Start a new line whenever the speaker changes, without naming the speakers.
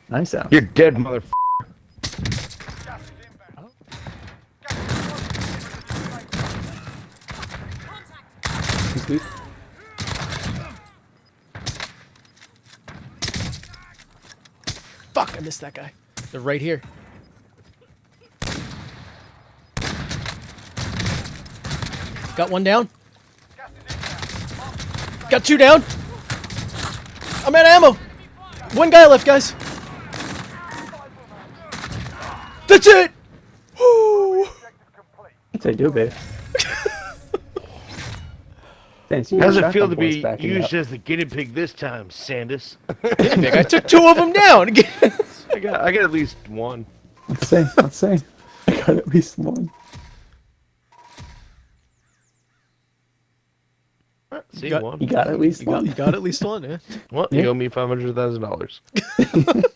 Nice out.
You're dead, motherfucker.
He's weak.
Fuck, I missed that guy. They're right here. Got one down. Got two down. I'm out of ammo. One guy left, guys. That's it. Woo.
That's how you do, babe. Thanks, you
How's
got
it feel
shotgun
to
bullets
be
backing
used
up.
as the guinea pig this time, Sandus?
I took two of them down.
I got at least one.
Let's say. I got at least one.
See,
got-
one.
You got at least one.
You got at least one, yeah.
Well,
Yeah.
you owe me $500,000.